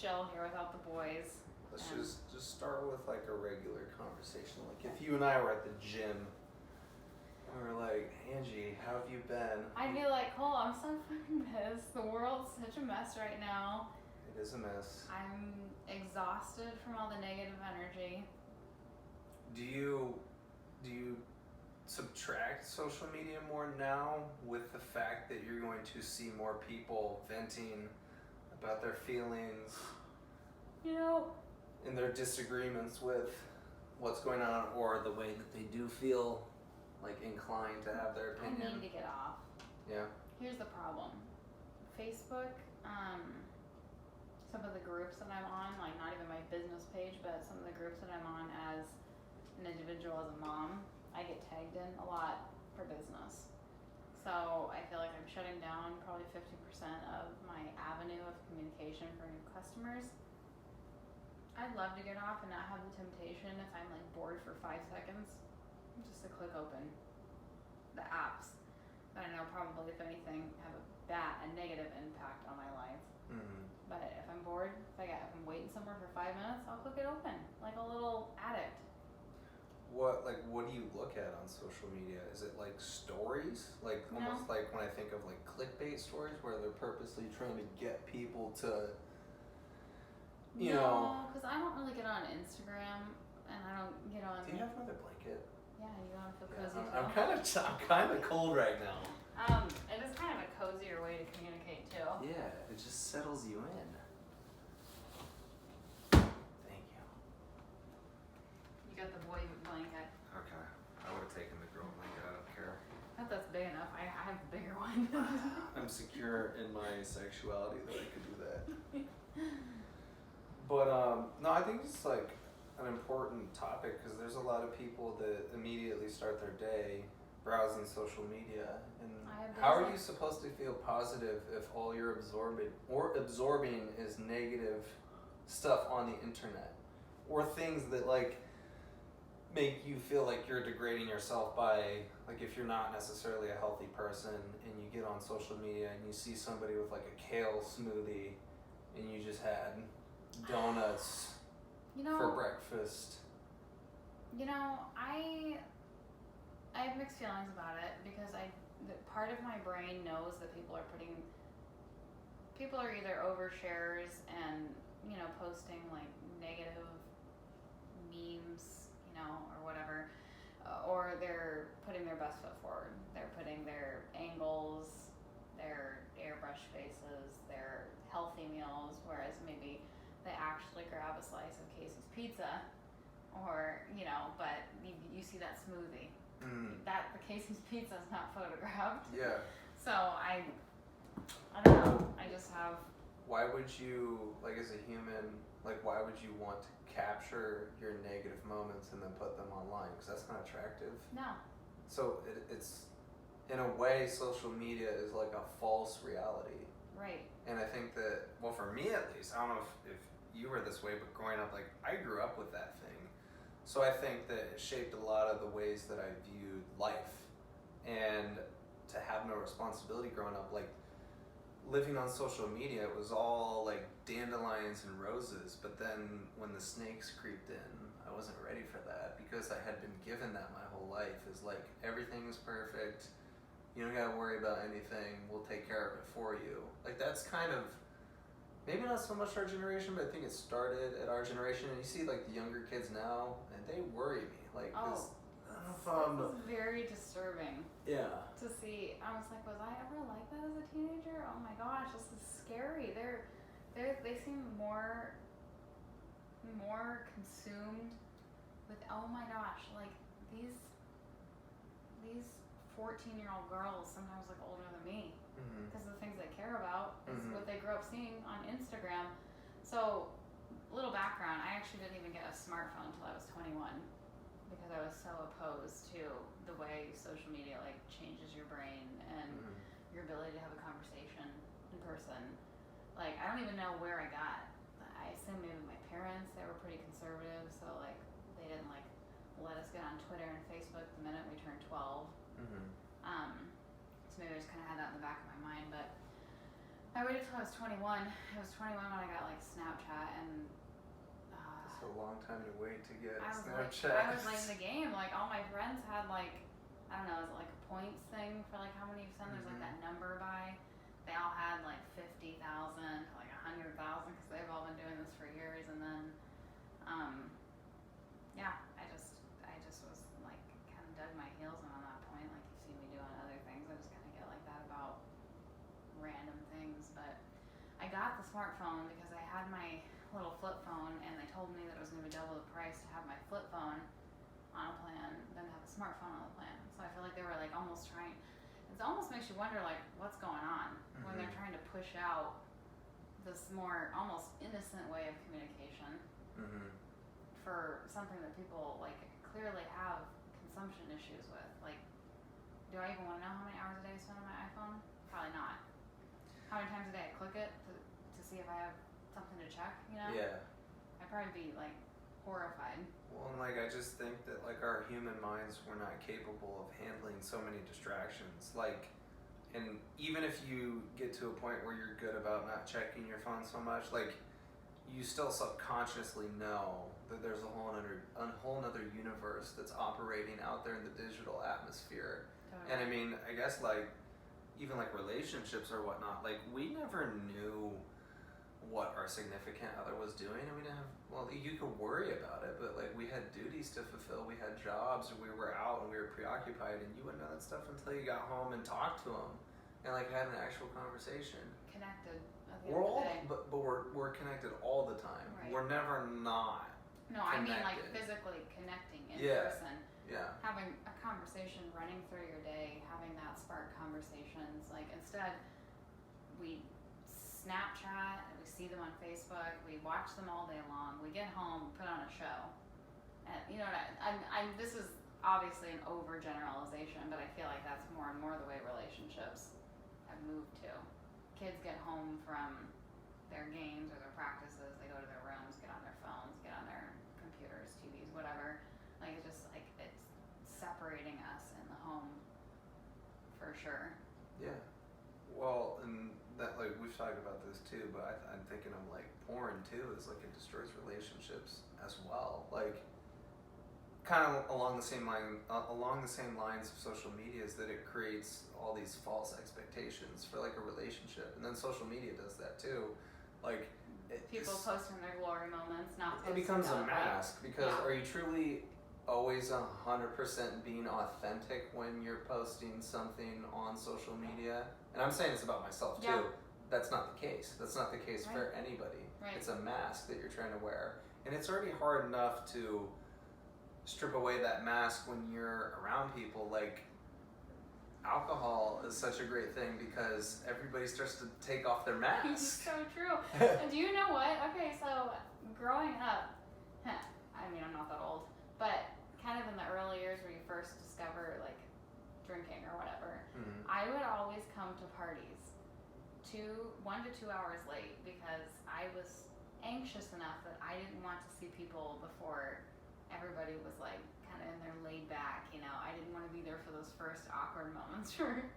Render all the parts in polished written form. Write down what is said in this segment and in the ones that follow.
chill here without the boys. Let's just start with like a regular conversation. Like if you and I were at the gym and we were like, Angie, how have you been? I'd be like, Cole, I'm so fucking pissed. The world's such a mess right now. It is a mess. I'm exhausted from all the negative energy. Do you subtract social media more now with the fact that you're going to see more people venting about their feelings? You know, in their disagreements with what's going on, or the way that they do feel like inclined to have their opinion. I need to get off. Yeah. Here's the problem. Facebook, some of the groups that I'm on, like not even my business page, but some of the groups that I'm on as an individual, as a mom, I get tagged in a lot for business. So I feel like I'm shutting down probably 50% of my avenue of communication for new customers. I'd love to get off and not have the temptation, if I'm like bored for 5 seconds, just to click open the apps that I know probably, if anything, have a negative impact on my life. Mm-hmm. But if I'm bored, if I'm waiting somewhere for 5 minutes, I'll click it open like a little addict. What do you look at on social media? Is it like stories? Like almost like when I think of like clickbait stories where they're purposely trying to get people to No, because I don't really get on Instagram, and I don't get on. Do you have another blanket? Yeah, you want to feel cozy too. I'm kind of cold right now. It is kind of a cozier way to communicate too. Yeah, it just settles you in. Thank you. You got the boy blanket. Okay, I would have taken the girl blanket. I don't care. I thought that's big enough. I have the bigger one. I'm secure in my sexuality that I could do that. But no, I think it's like an important topic because there's a lot of people that immediately start their day browsing social media. And how are you supposed to feel positive if all you're absorbing is negative stuff on the internet, or things that like make you feel like you're degrading yourself by, like, if you're not necessarily a healthy person and you get on social media and you see somebody with like a kale smoothie and you just had donuts for breakfast. I have mixed feelings about it because part of my brain knows that people are either overshares and posting like negative memes, or whatever, or they're putting their best foot forward. They're putting their angles, their airbrush faces, their healthy meals, whereas maybe they actually grab a slice of Casey's pizza, or but you see that smoothie. That the Casey's pizza is not photographed. Yeah. So I don't know. I just have. Why would you, like, as a human, like, why would you want to capture your negative moments and then put them online? Because that's not attractive. No. So it's in a way, social media is like a false reality. Right. And I think that, well, for me at least, I don't know if you were this way, but growing up, like, I grew up with that thing. So I think that it shaped a lot of the ways that I viewed life. And to have no responsibility growing up, like, living on social media, it was all like dandelions and roses. But then when the snakes creeped in, I wasn't ready for that because I had been given that my whole life. Is like, everything is perfect. You don't gotta worry about anything. We'll take care of it for you. Like, that's kind of, maybe not so much our generation, but I think it started at our generation. And you see like the younger kids now, and they worry me. Like, this, It was very disturbing. Yeah. To see, I was like, was I ever like that as a teenager? Oh my gosh, this is scary. They seem more consumed with, oh my gosh, like these 14-year-old girls sometimes look older than me because of the things they care about is what they grew up seeing on Instagram. So, little background, I actually didn't even get a smartphone until I was 21. Because I was so opposed to the way social media like changes your brain and your ability to have a conversation in person. Like, I don't even know where I got. I assume maybe my parents, they were pretty conservative, so like they didn't like let us get on Twitter and Facebook the minute we turned 12. So maybe I just kind of had that in the back of my mind. But I waited till I was 21. I was 21 when I got like Snapchat, and it's a long time to wait to get Snapchat. I was late in the game. Like all my friends had like, I don't know, is it like a points thing for like how many you've sent? There's like that number by. They all had like 50,000 to like 100,000 because they've all been doing this for years. And then, yeah, I just was like kind of dug my heels in on that point. Like you see me doing other things, I just kind of get like that about random things. But I got the smartphone because I had my little flip phone, and they told me that it was going to be double the price to have my flip phone on a plan than to have a smartphone on the plan. So I feel like they were like almost trying. It almost makes you wonder like what's going on when they're trying to push out this more almost innocent way of communication for something that people like clearly have consumption issues with. Like, do I even want to know how many hours a day I spend on my iPhone? Probably not. How many times a day I click it to see if I have something to check, you know? Yeah. I'd probably be like horrified. Well, and like I just think that like our human minds were not capable of handling so many distractions. Like, and even if you get to a point where you're good about not checking your phone so much, like you still subconsciously know that there's a whole nother universe that's operating out there in the digital atmosphere. Totally. And I mean, I guess like even like relationships or whatnot, like we never knew what our significant other was doing, and we didn't have, well, you could worry about it, but like we had duties to fulfill, we had jobs, or we were out and we were preoccupied, and you wouldn't know that stuff until you got home and talked to them and like had an actual conversation. Connected at the We're end all, of the day. but we're connected all the time. Right. We're never not. No, I mean like connected. physically connecting in Yeah. person. Yeah. Having a conversation running through your day, having that spark conversations. Like instead, we Snapchat, we see them on Facebook, we watch them all day long. We get home, put on a show, and you know what? I'm this is obviously an overgeneralization, but I feel like that's more and more the way relationships have moved to. Kids get home from their games or their practices, they go to their rooms, get on their phones, get on their computers, TVs, whatever. Like it's just like it's separating us in the home for sure. Yeah. Well, and that like we've talked about this too, but I'm thinking of like porn too. Is like it destroys relationships as well. Like kind of along the same lines of social media is that it creates all these false expectations for like a relationship, and then social media does that too. Like people posting their glory moments, not it posting becomes a the, mask because yeah. Are you truly always 100% being authentic when you're posting something on social media? And I'm saying this about myself too. Yeah. That's not the case. That's not the case Right. for anybody. Right. It's a mask that you're trying to wear. And it's already hard enough to strip away that mask when you're around people. Like alcohol is such a great thing because everybody starts to take off their mask. So true. And do you know what? Okay, so growing up, I mean, I'm not that old, but kind of in the early years where you first discover like drinking or whatever, I would always come to parties 1 to 2 hours late because I was anxious enough that I didn't want to see people before everybody was like kind of in their laid back, you know. I didn't want to be there for those first awkward moments where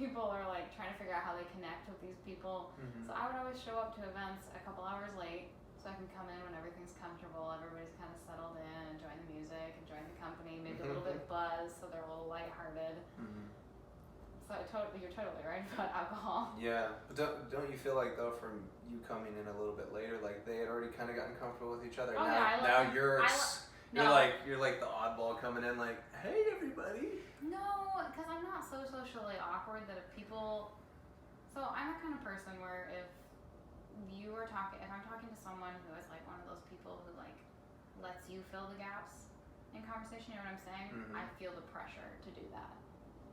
people are like trying to figure out how they connect with these people. So I would always show up to events a couple hours late so I can come in when everything's comfortable, everybody's kind of settled in, enjoying the music, enjoying the company, maybe a little bit buzzed so they're a little lighthearted. So you're totally right about alcohol. Yeah, but don't you feel like though from you coming in a little bit later, like they had already kind of gotten comfortable with each other? Oh, now, yeah, now you're no. you're like the oddball coming in, like, hey everybody. No, because I'm not so socially awkward that if people. So I'm the kind of person where if I'm talking to someone who is like one of those people who like lets you fill the gaps in conversation, you know what I'm saying? I feel the pressure to do that.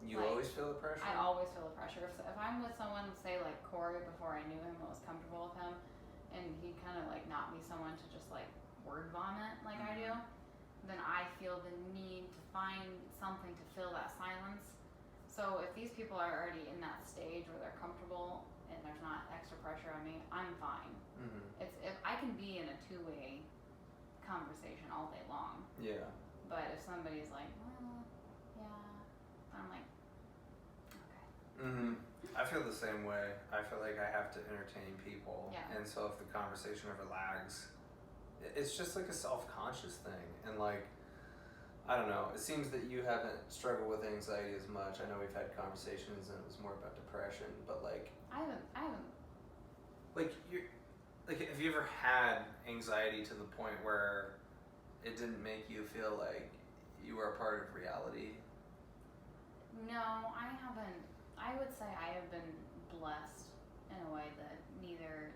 You like, always feel the pressure? I always feel the pressure. If I'm with someone, say like Corey, before I knew him and was comfortable with him, and he kind of like not be someone to just like word vomit like I do, then I feel the need to find something to fill that silence. So if these people are already in that stage where they're comfortable and there's not extra pressure on me, I'm fine. It's if I can be in a two-way conversation all day long. Yeah. But if somebody's like, well, yeah, I'm like, okay. I feel the same way. I feel like I have to entertain people. Yeah. And so if the conversation ever lags, it's just like a self-conscious thing. And like, I don't know, it seems that you haven't struggled with anxiety as much. I know we've had conversations and it was more about depression, but like, I haven't. like have you ever had anxiety to the point where it didn't make you feel like you were a part of reality? No, I haven't. I would say I have been blessed in a way that neither.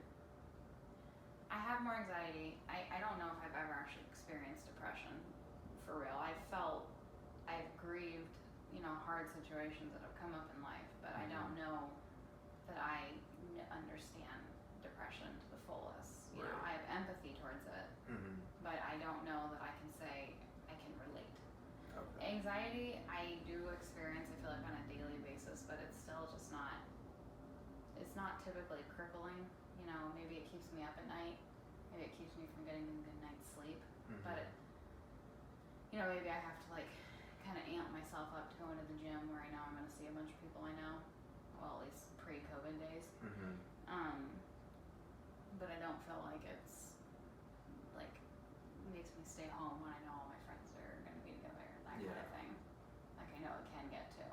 I have more anxiety. I don't know if I've ever actually experienced depression for real. I've grieved, hard situations that have come up in life, but I don't know that I understand depression to the fullest. You know, I have empathy towards it, but I don't know that I can say I can relate. Okay. Anxiety, I do experience, I feel like on a daily basis, but it's still just not, it's not typically crippling. Maybe it keeps me up at night. Maybe it keeps me from getting a good night's sleep. But, maybe I have to kind of amp myself up to go into the gym where I know I'm going to see a bunch of people I know. Well, at least pre-COVID days. But I don't feel like it's, makes me stay home when I know all my friends are going to be together, that kind of thing. I know it can get to.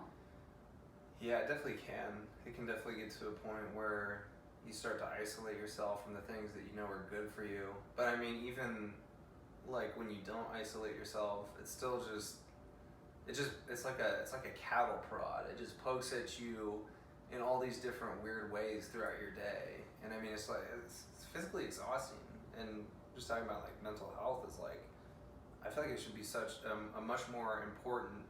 Yeah, it definitely can. It can definitely get to a point where you start to isolate yourself from the things that you know are good for you. But I mean, even when you don't isolate yourself, it's still it's like a cattle prod. It just pokes at you in all these different weird ways throughout your day. And I mean, it's physically exhausting. And just talking about mental health is I feel like it should be such a much more important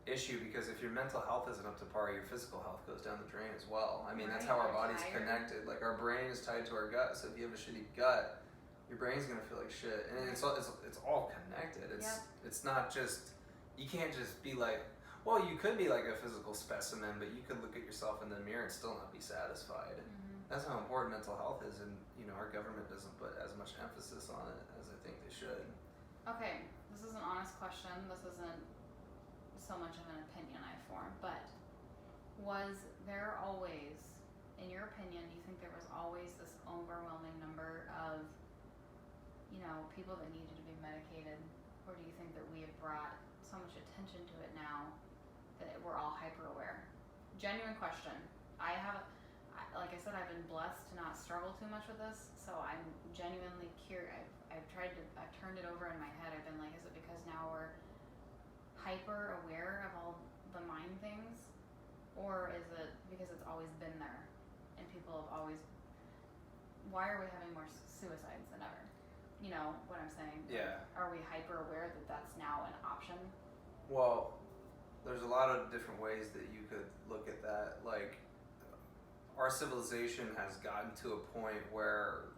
issue, because if your mental health isn't up to par, your physical health goes down the drain as well. I mean, that's how our body's connected. Our brain is tied to our gut. So if you have a shitty gut, your brain's gonna feel like shit, and it's all connected. It's not just, you can't just be well, you could be like a physical specimen, but you could look at yourself in the mirror and still not be satisfied. That's how important mental health is, and our government doesn't put as much emphasis on it as I think they should. Okay, this is an honest question. This isn't so much of an opinion I form, but was there always, in your opinion, do you think there was always this overwhelming number of, people that needed to be medicated, or do you think that we have brought so much attention to it now that we're all hyper aware? Genuine question. Like I said, I've been blessed to not struggle too much with this, so I'm genuinely curious. I've turned it over in my head. I've been is it because now we're hyper aware of all the mind things, or is it because it's always been there and people have always, why are we having more suicides than ever? You know what I'm saying? Yeah. Are we hyper aware that that's now an option? Well, there's a lot of different ways that you could look at that. Our civilization has gotten to a point where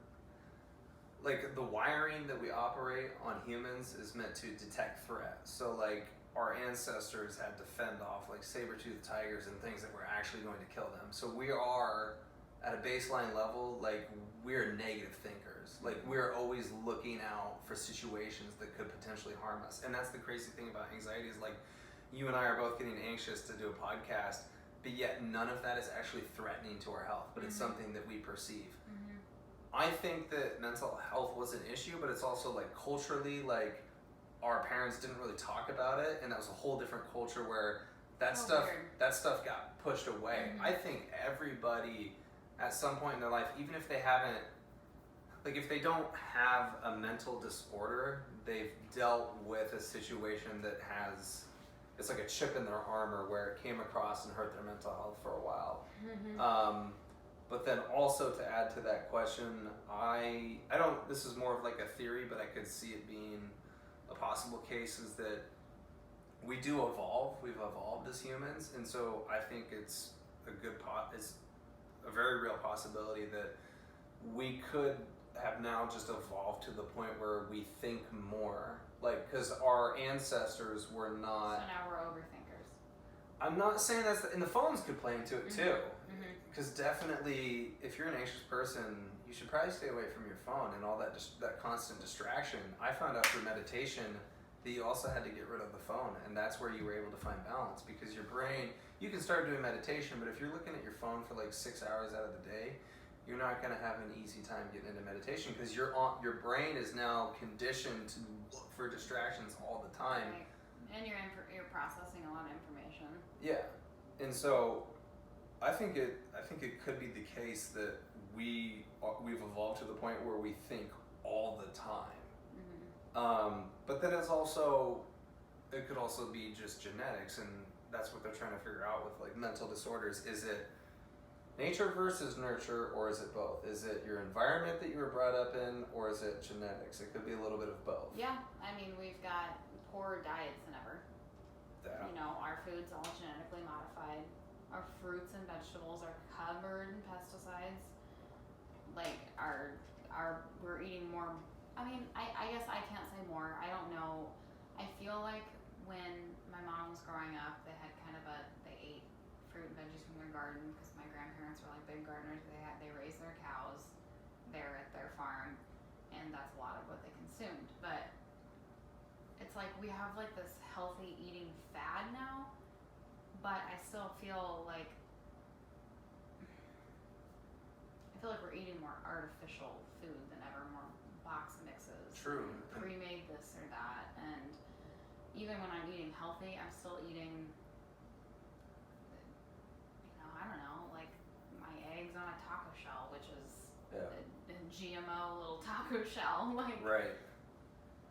the wiring that we operate on humans is meant to detect threat. So our ancestors had to fend off saber-toothed tigers and things that were actually going to kill them. So we are at a baseline level, we're negative thinkers. We're always looking out for situations that could potentially harm us. And that's the crazy thing about anxiety is you and I are both getting anxious to do a podcast, but yet none of that is actually threatening to our health, but it's something that we perceive. I think that mental health was an issue, but it's also culturally, our parents didn't really talk about it, and that was a whole different culture where that stuff got pushed away. I think everybody at some point in their life, even if they haven't, if they don't have a mental disorder, they've dealt with a situation that it's like a chip in their armor where it came across and hurt their mental health for a while. But then also to add to that question, I don't, this is more of a theory, but I could see it being a possible case, is that we do evolve. We've evolved as humans, and so I think it's it's a very real possibility that we could have now just evolved to the point where we think more, because our ancestors were not. So now we're overthinkers. I'm not saying and the phones could play into it too. Because definitely, if you're an anxious person, you should probably stay away from your phone and all that constant distraction. I found out through meditation that you also had to get rid of the phone, and that's where you were able to find balance, because your brain, you can start doing meditation, but if you're looking at your phone for like 6 hours out of the day, you're not going to have an easy time getting into meditation because your brain is now conditioned to look for distractions all the time. Right. And you're processing a lot of information. Yeah, and so I think it could be the case that we've evolved to the point where we think all the time. But then it could also be just genetics, and that's what they're trying to figure out with like mental disorders. Is it nature versus nurture, or is it both? Is it your environment that you were brought up in, or is it genetics? It could be a little bit of both. Yeah, I mean, we've got poorer diets than ever. Yeah. You know, our food's all genetically modified. Our fruits and vegetables are covered in pesticides. Like, we're eating more. I mean, I guess I can't say more. I don't know. I feel like when my mom was growing up, they ate fruit and veggies from their garden because my grandparents were like big gardeners. They raised their cows there at their farm, and that's a lot of what they consumed. But it's like we have like this healthy eating fad now, but I still feel like we're eating more artificial food than ever, more box mixes. True. Pre-made this or that, and even when I'm eating healthy, I'm still eating, I don't know, like my eggs on a taco shell, which is a GMO little taco shell. Like, right.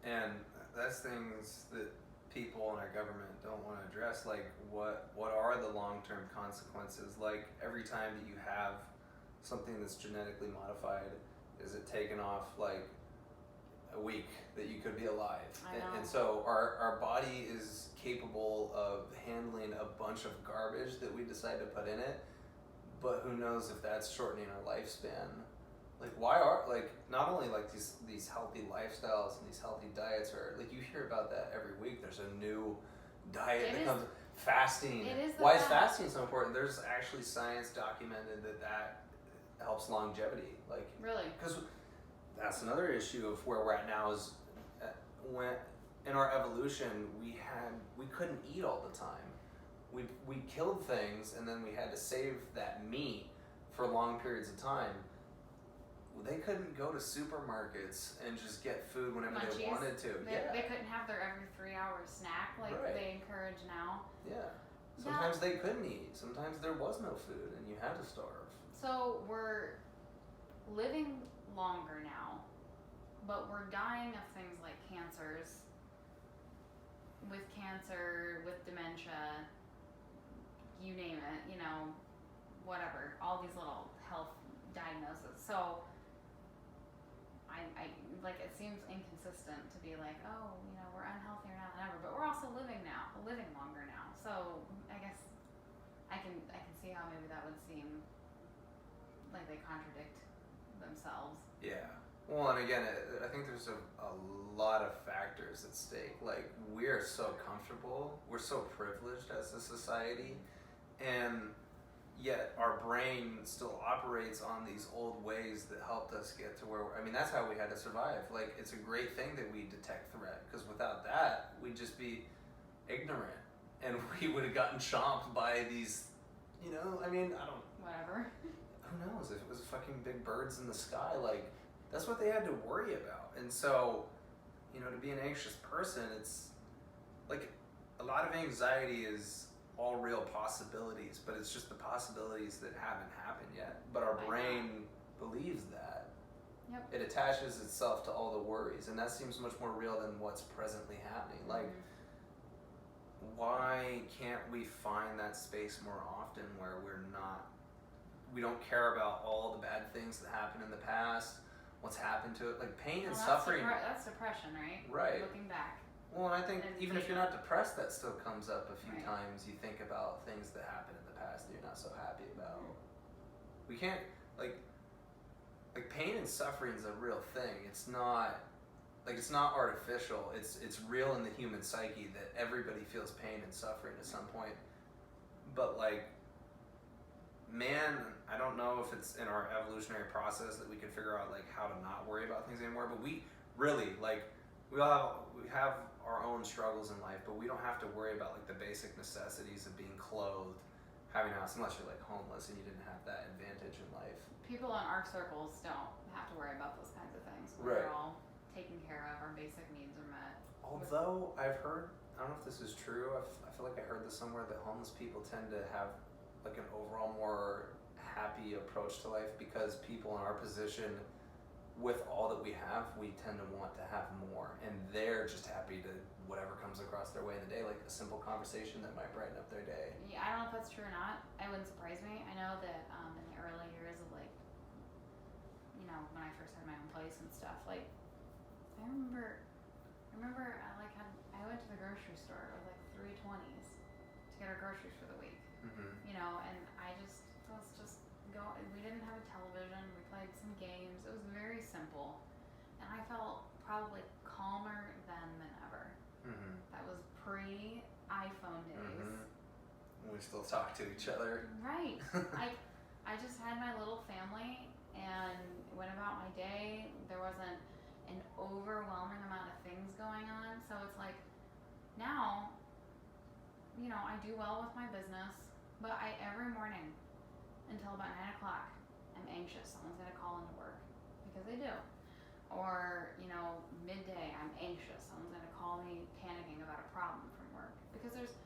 And that's things that people in our government don't want to address. Like, what are the long-term consequences? Like, every time that you have something that's genetically modified, is it taken off like a week that you could be alive? And so our body is capable of handling a bunch of garbage that we decide to put in it, but who knows if that's shortening our lifespan. Like, not only like these healthy lifestyles and these healthy diets are, like, you hear about that every week. There's a new diet that comes. Fasting. Why is fasting so important? There's actually science documented that helps longevity. Like, really? Because that's another issue of where we're at now is when in our evolution we couldn't eat all the time. We killed things and then we had to save that meat for long periods of time. They couldn't go to supermarkets and just get food whenever they wanted to. They couldn't have their every 3 hour snack like they encourage now. Yeah. Sometimes they couldn't eat. Sometimes there was no food and you had to starve. So we're living longer now, but we're dying of things like cancers, with dementia, you name it, whatever, all these little health diagnoses. So I like, it seems inconsistent to be like, oh, we're unhealthier now than ever, but we're also living longer now. So I guess I can see how maybe that would seem like they contradict themselves. Yeah. Well, and again, I think there's a lot of factors at stake. Like, we're so comfortable, we're so privileged as a society, and yet our brain still operates on these old ways that helped us get to where that's how we had to survive. Like, it's a great thing that we detect threat, because without that, we'd just be ignorant, and we would have gotten chomped by these, Whatever. Who knows if it was fucking big birds in the sky? Like, that's what they had to worry about. And so, to be an anxious person, it's like a lot of anxiety is all real possibilities, but it's just the possibilities that haven't happened yet. But our brain believes that. Yep. It attaches itself to all the worries, and that seems much more real than what's presently happening. Like, why can't we find that space more often where we don't care about all the bad things that happened in the past, what's happened to it, like pain and suffering. That's depression, right? Right. Looking back. Well, and I think even if you're not depressed, that still comes up a few times. You think about things that happened in the past that you're not so happy about. We can't, like pain and suffering is a real thing. It's not artificial. It's real in the human psyche that everybody feels pain and suffering at some point. But man, I don't know if it's in our evolutionary process that we can figure out how to not worry about things anymore. But we really we have our own struggles in life, but we don't have to worry about the basic necessities of being clothed having a house unless you're like homeless and you didn't have that advantage in life. People in our circles don't have to worry about those kinds of things. Right. We're all taken care of. Our basic needs are met. Although I've heard, I don't know if this is true, I feel like I heard this somewhere, that homeless people tend to have like an overall more happy approach to life because people in our position, with all that we have, we tend to want to have more, and they're just happy to whatever comes across their way in the day, like a simple conversation that might brighten up their day. Yeah, I don't know if that's true or not. It wouldn't surprise me. I know that in the early years of like, you know, when I first had my own place and stuff, like I remember I went to the grocery store with like 320s to get our groceries for the week. Mm-hmm. You know, and let's just go. We didn't have a television. We played some games. It was very simple, and I felt probably calmer then than ever. Mm-hmm. That was pre-iPhone days. Mm-hmm. We still talk to each other. Right. I just had my little family and went about my day. There wasn't an overwhelming amount of things going on. So it's like now, you know, I do well with my business, but every morning until about 9 o'clock, I'm anxious. Someone's going to call into work because they do. Or, you know, midday, I'm anxious. Someone's going to call me panicking about a problem from work because it's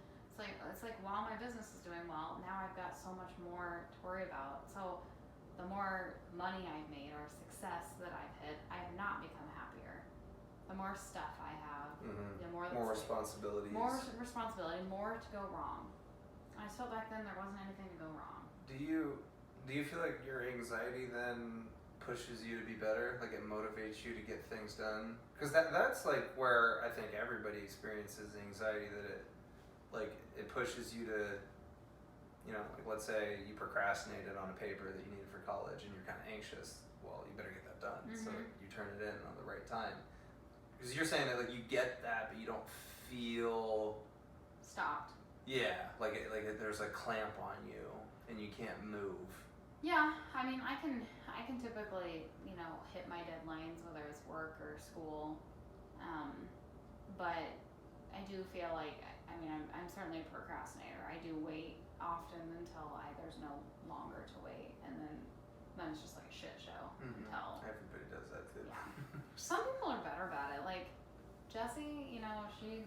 like while my business is doing well, now I've got so much more to worry about. So the more money I've made or success that I've hit, I have not become happier. The more stuff I have, the more responsibilities. More responsibility, more to go wrong. I just felt back then there wasn't anything to go wrong. Do you feel like your anxiety then pushes you to be better? Like it motivates you to get things done? Because that's like where I think everybody experiences anxiety, that it pushes you to, you know, like let's say you procrastinated on a paper that you needed for college and you're kind of anxious. Well, you better get that done. Mm-hmm. So you turn it in on the right time. Because you're saying that like you get that, but you don't feel stopped. Yeah, like there's a clamp on you and you can't move. Yeah, I mean, I can typically, you know, hit my deadlines, whether it's work or school, but I do feel like, I mean, I'm certainly a procrastinator. I do wait often until there's no longer to wait, and then it's just like a shit show until. Everybody does that too. Yeah. Some people are better about it. Like Jessie, you know, she's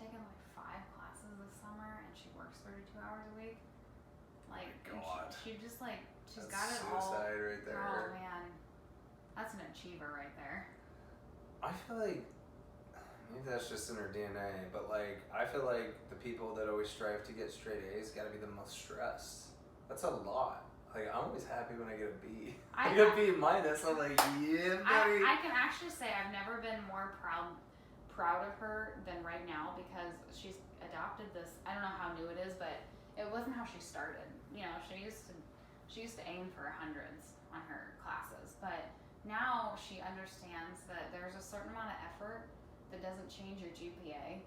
taken like 5 classes this summer, and she works 32 hours a week. Like, God. She just like she's That's got it all. suicide right there. Oh man, that's an achiever right there. I feel like maybe that's just in her DNA, but like I feel like the people that always strive to get straight A's got to be the most stressed. That's a lot. Like I'm always happy when I get a B. I get a B minus. I'm like, yeah, buddy. I can actually say I've never been more proud of her than right now, because she's adopted this. I don't know how new it is, but it wasn't how she started. You know, she used to aim for hundreds on her classes, but now she understands that there's a certain amount of effort that doesn't change your GPA.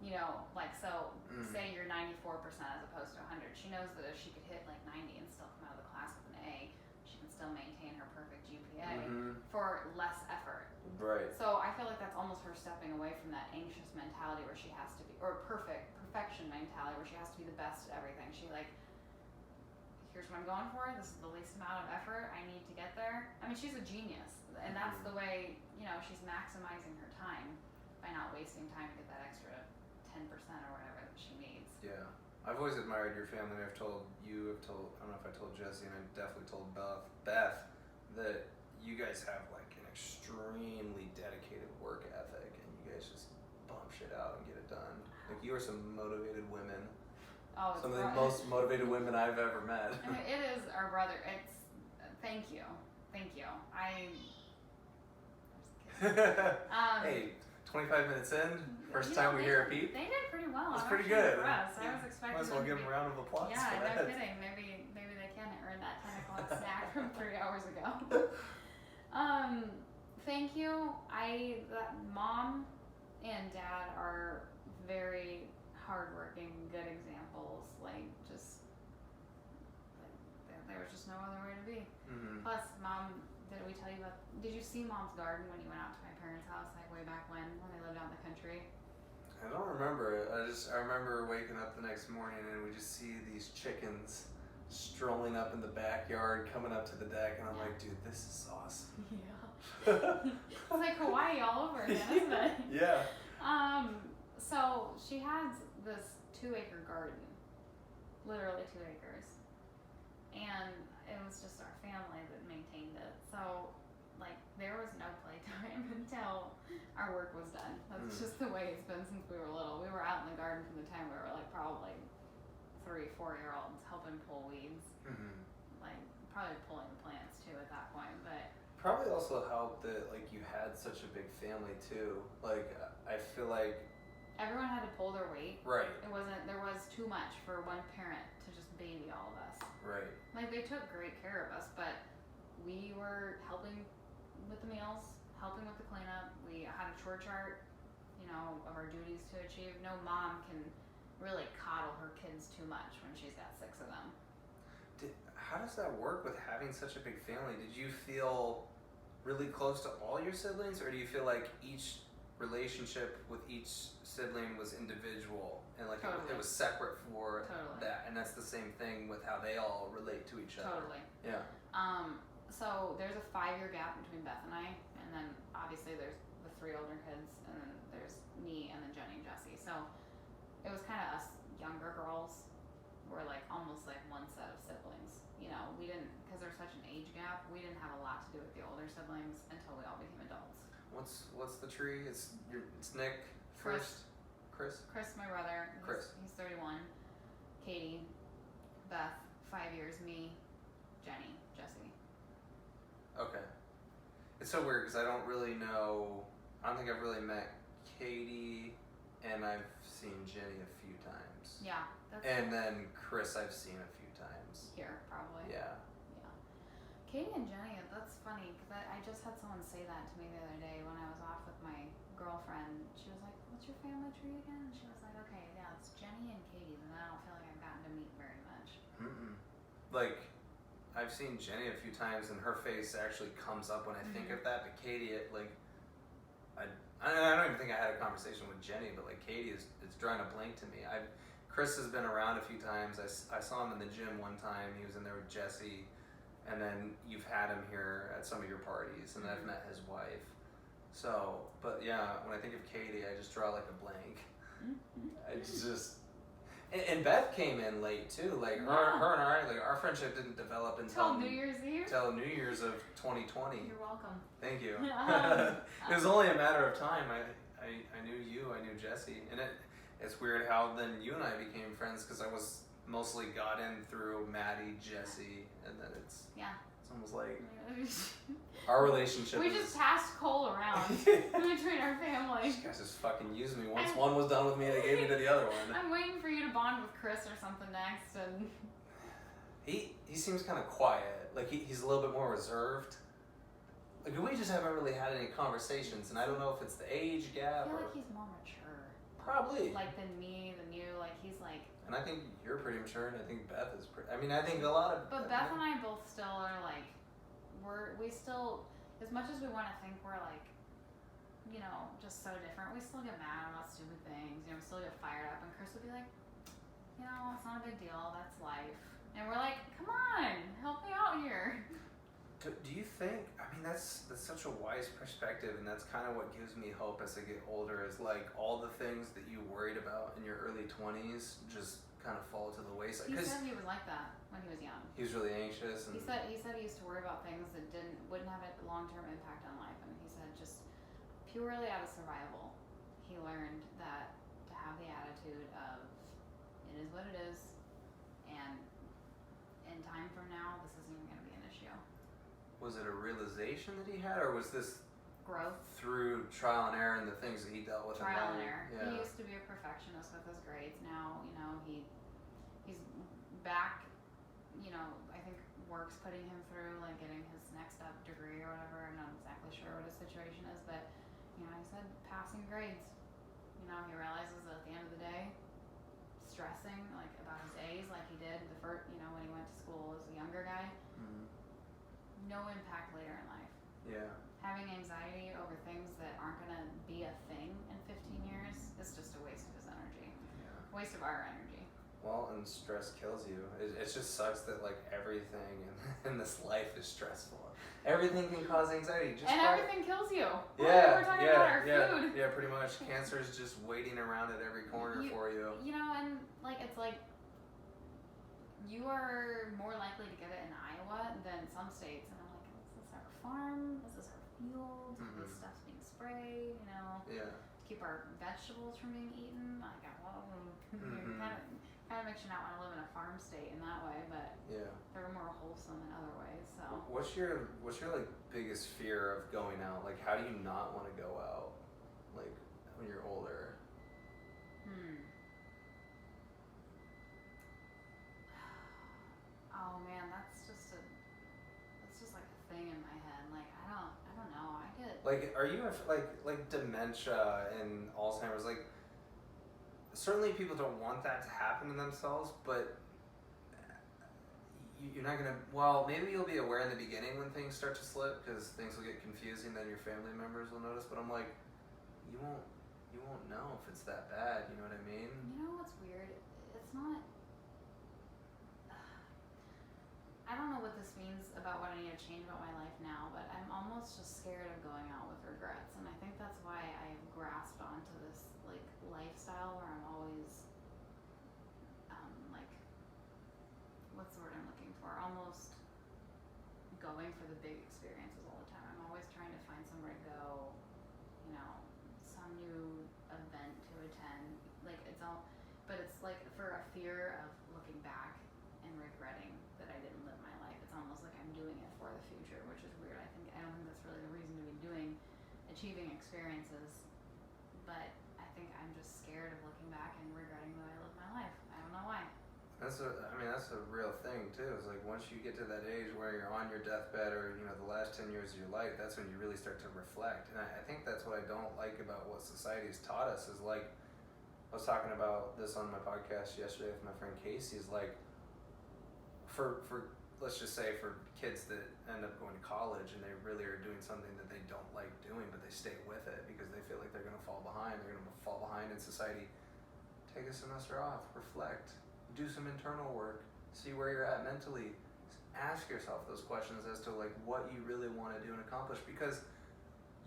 You know, like, so say you're 94% as opposed to 100. She knows that if she could hit like 90 and still come out of the class with an A, she can still maintain her perfect GPA for less effort. Right. So I feel like that's almost her stepping away from that anxious mentality where she has to be, or perfection mentality where she has to be the best at everything. She like, here's what I'm going for. This is the least amount of effort I need to get there. I mean, she's a genius, and that's the way, you know, she's maximizing her time by not wasting time to get that extra 10% or whatever that she needs. Yeah. I've always admired your family. I don't know if I told Jessie, and I definitely told Beth that you guys have like an extremely dedicated work ethic, and you guys just bump shit out and get it done. Like, you are some motivated women. Oh, some of the most motivated women I've ever met. I mean, it is our brother. It's thank you. Hey, 25 minutes in, first time we hear a peep. They did pretty well. That's I'm pretty actually good. impressed. I was expecting. Might as well give them a round of applause. Yeah, for no that. kidding. Maybe they can earn that 10 o'clock snack from 3 hours ago. Thank you. Mom and Dad are very hardworking, good examples. Like, just there was just no other way to be. Plus, Mom, did you see Mom's garden when you went out to my parents' house, like way back when they lived out in the country? I don't remember it. I remember waking up the next morning and we just see these chickens strolling up in the backyard, coming up to the deck, and I'm like, dude, this is awesome. Yeah. It's like Hawaii all over again, isn't it? Yeah. So she has this 2-acre garden, literally 2 acres, and it was just our family that maintained it. So, like, there was no playtime until our work was done. That's just the way it's been since we were little. We were out in the garden from the time we were like probably 3-4-year-olds helping pull weeds, like probably pulling the plants too at that point, but. Probably also helped that like you had such a big family too. Like I feel like everyone had to pull their weight. Right. There was too much for one parent to just baby all of us. Right. Like they took great care of us, but we were helping with the meals, helping with the cleanup. We had a chore chart, you know, of our duties to achieve. No mom can really coddle her kids too much when she's got 6 of them. How does that work with having such a big family? Did you feel really close to all your siblings, or do you feel like each relationship with each sibling was individual and like it was separate for that? And that's the same thing with how they all relate to each other. Totally. Yeah. So there's a 5-year gap between Beth and I, and then obviously there's the 3 older kids, and then there's me, and then Jenny and Jesse. So it was kind of us younger girls were like almost like one set of siblings. You know, we didn't, because there's such an age gap, we didn't have a lot to do with the older siblings until we all became adults. What's the tree? It's Nick first. Chris, my brother. Chris. He's 31. Katie, Beth, 5 years. Me, Jenny, Jesse. Okay. It's so weird because I don't really know. I don't think I've really met Katie, and I've seen Jenny a few times. Yeah. And then Chris I've seen a few times. Here, probably. Yeah. Katie and Jenny, that's funny, because I just had someone say that to me the other day when I was off with my girlfriend. She was like, what's your family tree again? And she was like, okay, yeah, it's Jenny and Katie, and I don't feel like I've gotten to meet very much. Like, I've seen Jenny a few times, and her face actually comes up when I think of that, but Katie, I don't even think I had a conversation with Jenny, but like Katie it's drawing a blank to me. Chris has been around a few times. I saw him in the gym one time. He was in there with Jesse. And then you've had him here at some of your parties, and I've met his wife. So, but yeah, when I think of Katie, I just draw like a blank. It's just, and Beth came in late too. Like her and I, like our friendship didn't develop until New Year's Eve. Till New Year's of 2020. You're welcome. Thank you. It was only a matter of time. I knew you, I knew Jesse, and it's weird how then you and I became friends because I was mostly got in through Maddie, Jesse, and then it's almost like our relationship. We just passed Cole around between our families. You guys just fucking used me. Once one was done with me, they gave me to the other one. I'm waiting for you to bond with Chris or something next, and he seems kind of quiet. Like he's a little bit more reserved. Like we just haven't really had any conversations, and I don't know if it's the age gap. I feel like he's more mature. Probably. Like than me, than you. Like he's like. And I think you're pretty mature, and I think Beth is pretty. I mean, I think a lot of. But Beth and I both still are like, we still, as much as we want to think we're like, you know, just so different, we still get mad about stupid things. You know, we still get fired up, and Chris would be like, you know, it's not a big deal. That's life. And we're like, come on, help me out here. Do you think? I mean, that's such a wise perspective, and that's kind of what gives me hope as I get older. Is like all the things that you worried about in your early 20s just kind of fall to the wayside. He said he was like that when he was young. He was really anxious. And he said he used to worry about things that wouldn't have a long-term impact on life, and he said just purely out of survival, he learned that to have the attitude of it is what it is, and in time from now, this isn't even going to be an issue. Was it a realization that he had, or was this growth through trial and error and the things that he dealt with? Trial and error. Yeah. He used to be a perfectionist with his grades. Now, you know, he's back. You know, I think work's putting him through like getting his next up degree or whatever. I'm not exactly sure what his situation is, but you know, he said passing grades. You know, he realizes that at the end of the day, stressing like about his A's like he did the first, you know, when he went to school as a younger guy. No impact later in life. Yeah. Having anxiety over things that aren't going to be a thing in 15 years is it's just a waste of his energy. Yeah. Waste of our energy. Well, and stress kills you. It just sucks that like everything in this life is stressful. Everything can cause anxiety. Everything kills you. Yeah, we're talking about our food. Yeah, pretty much. Cancer is just waiting around at every corner for you. You know, and like it's like you are more likely to get it in Iowa than some states, and I'm like, is this our farm? Is this our field? This stuff's being sprayed, you know? Yeah. To keep our vegetables from being eaten. Like, kind of makes you not want to live in a farm state in that way, but yeah, they're more wholesome in other ways. So. What's your like biggest fear of going out? Like, how do you not want to go out? Like when you're older. Oh man, that's just like a thing in my head. Like I don't know. I get like, are you like dementia and Alzheimer's? Like, certainly people don't want that to happen to themselves, but you're not gonna. Well, maybe you'll be aware in the beginning when things start to slip because things will get confusing. Then your family members will notice. But I'm like, you won't know if it's that bad. You know what I mean? You know what's weird? It's not. I don't know what this means about what I need to change about my life now, but I'm almost just scared of going out with regrets, and I think that's why I've grasped onto this like lifestyle where I'm always like, what's the word I'm looking for? Almost going for the big experiences all the time. I'm always trying to find somewhere to go, you know, some new event to attend. Like it's all, but it's like for a fear of looking back and regretting that I didn't live my life. It's almost like I'm doing it for the future, which is weird. I don't think that's really the reason to be achieving experiences, but I think I'm just scared of looking back and regretting that I lived my life. I don't know why. That's a real thing too. It's like once you get to that age where you're on your deathbed or the last 10 years of your life, that's when you really start to reflect. And I think that's what I don't like about what society has taught us is like, I was talking about this on my podcast yesterday with my friend Casey, is like, for let's just say for kids that end up going to college and they really are doing something that they don't like doing, but they stay with it because they feel like they're going to fall behind. They're going to fall behind in society. Take a semester off, reflect, do some internal work, see where you're at mentally. Ask yourself those questions as to like what you really want to do and accomplish, because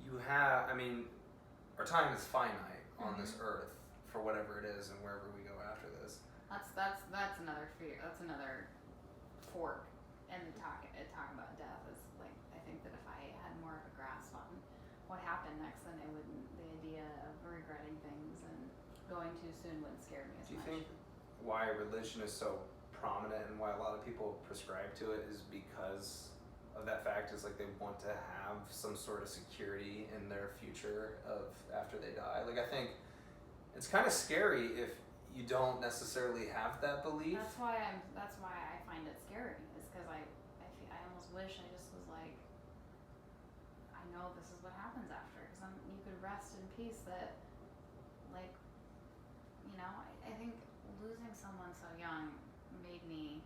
you have, our time is finite on this earth for whatever it is and wherever we go after this. That's another fear. That's another fork in the talk about death is like, I think that if I had more of a grasp on what happened next, then the idea of regretting things and going too soon wouldn't scare me as much. Do you think why religion is so prominent and why a lot of people prescribe to it is because of that fact, is like they want to have some sort of security in their future of after they die? Like, I think it's kind of scary if you don't necessarily have that belief. That's why I find it scary, is because I almost wish I just was like, I know this is what happens after, because you could rest in peace that, like, I think losing someone so young made me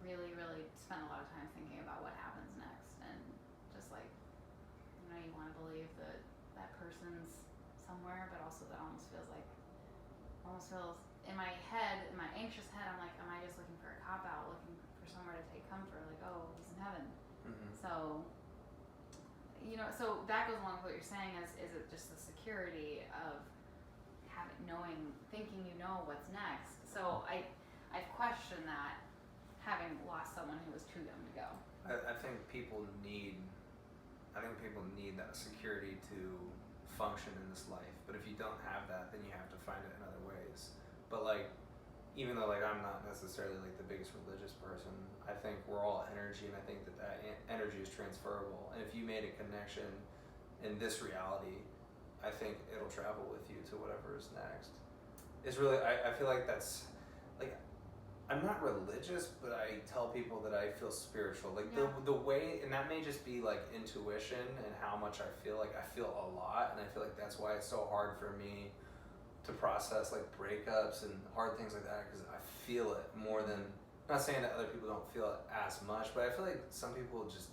really, really spend a lot of time thinking about what happens next, and just like, you want to believe that that person's somewhere, but also that almost feels in my head, in my anxious head, I'm like, am I just looking for a cop out, looking for somewhere to take comfort, like, oh, he's in heaven. So so that goes along with what you're saying, is it just the security of thinking what's next. So I've questioned that, having lost someone who was too young to go. I think people need that security to function in this life, but if you don't have that, then you have to find it in other ways. But like, even though like I'm not necessarily like the biggest religious person, I think we're all energy, and I think that energy is transferable, and if you made a connection in this reality, I think it'll travel with you to whatever is next. It's really, I feel like that's like, I'm not religious, but I tell people that I feel spiritual. Like the way, and that may just be like intuition and how much I feel. Like I feel a lot, and I feel like that's why it's so hard for me to process like breakups and hard things like that, because I feel it more than, I'm not saying that other people don't feel it as much, but I feel like some people just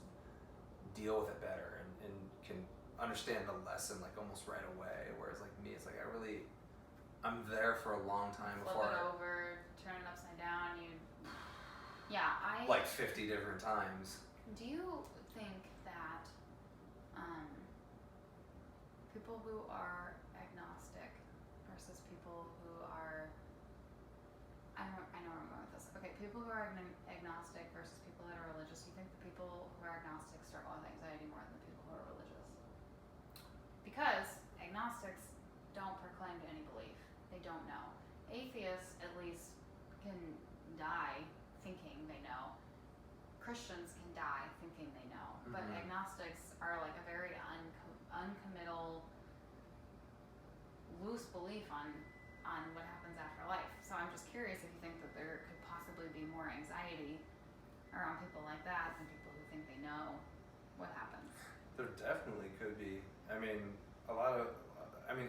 deal with it better and can understand the lesson like almost right away. Whereas like me, it's like I'm there for a long time Flip before. It over, turn it upside down. Like 50 different times. Do you think that people who are agnostic versus people who are, I know where I'm going with this. Okay, people who are agnostic versus people that are religious. You think the people who are agnostic struggle with anxiety more than the people who are religious? Because agnostics don't proclaim to any belief. They don't know. Atheists, at least, can die thinking they know. Christians can die thinking they know. But agnostics are like a very uncommittal, loose belief on what happens after life. So I'm just curious if you think that there could possibly be more anxiety around people like that than people who think they know what happens. There definitely could be. I mean,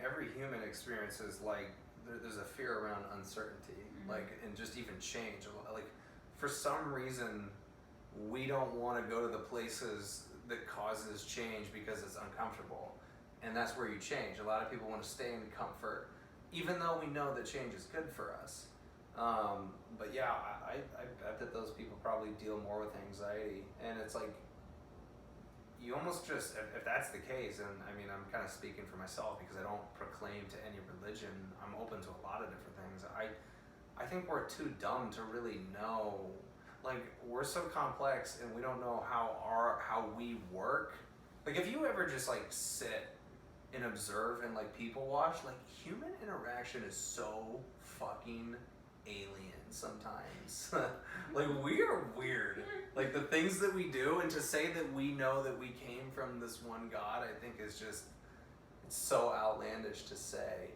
every human experiences like there's a fear around uncertainty, like, and just even change. Like, for some reason, we don't want to go to the places that causes change because it's uncomfortable, and that's where you change. A lot of people want to stay in comfort, even though we know that change is good for us. But yeah, I bet that those people probably deal more with anxiety, and it's like, you almost just, if that's the case, and I mean, I'm kind of speaking for myself because I don't proclaim to any religion. I'm open to a lot of different things. I think we're too dumb to really know. Like, we're so complex, and we don't know how we work. Like, if you ever just like sit and observe and like people watch, like, human interaction is so fucking alien sometimes. Like, we are weird. Like, the things that we do, and to say that we know that we came from this one God, I think is just, it's so outlandish to say.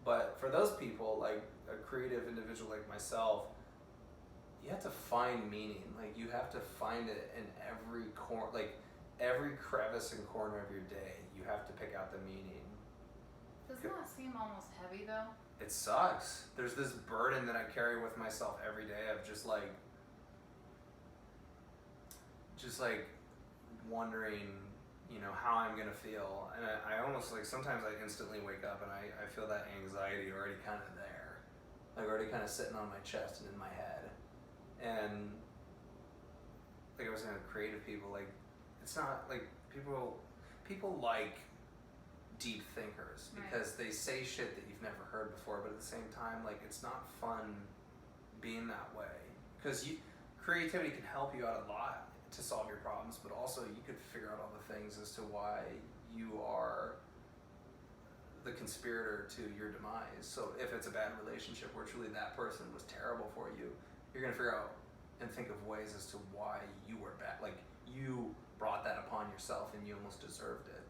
But for those people, like a creative individual like myself, you have to find meaning. Like, you have to find it in every corner, like every crevice and corner of your day. You have to pick out the meaning. Doesn't that seem almost heavy though? It sucks. There's this burden that I carry with myself every day of just like wondering, you know, how I'm gonna feel. And I almost, like, sometimes I instantly wake up and I feel that anxiety already kind of there, like already kind of sitting on my chest and in my head. And like I was saying, with creative people, like, it's not like people like deep thinkers because they say shit that you've never heard before, but at the same time, like, it's not fun being that way, because creativity can help you out a lot to solve your problems, but also you could figure out all the things as to why you are the conspirator to your demise. So if it's a bad relationship where truly that person was terrible for you, you're gonna figure out and think of ways as to why you were bad, like you brought that upon yourself and you almost deserved it.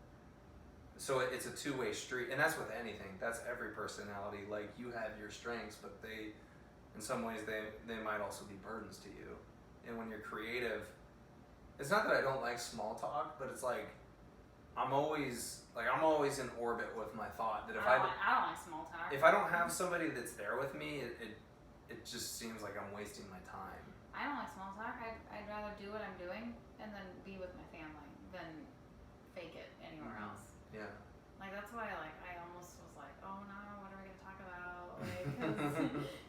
So it's a two-way street, and that's with anything. That's every personality. Like, you have your strengths, but they, in some ways, they might also be burdens to you. And when you're creative, it's not that I don't like small talk, but it's like I'm always in orbit with my thought. That I don't like small talk. If I don't have somebody that's there with me, it just seems like I'm wasting my time. I don't like small talk. I'd rather do what I'm doing and then be with my family than fake it anywhere else. Yeah. Like, that's why I almost was like, oh no, what are we gonna talk about? Like,